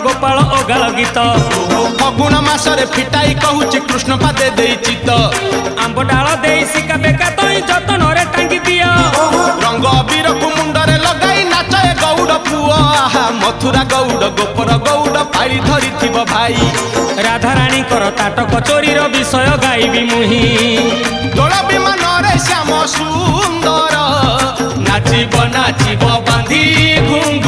गोपाल ओगाल गीत फगुण मासरे फिटाई कहूची कृष्ण पादे देई चित आंब डाल दे सिका बेका तई जतन रे टांगी दिया रंग अबीर को मुंडरे लगाई नाचे गौड़ पुआ मथुरा गौड़ गोपर गौड़ पारी धरी थिब भाई राधा रानी कर ताटक चोरी विषय गाइबी मुही दोल विमान रे श्याम सुंदर नाचिब नाचिब बांधी घुंघ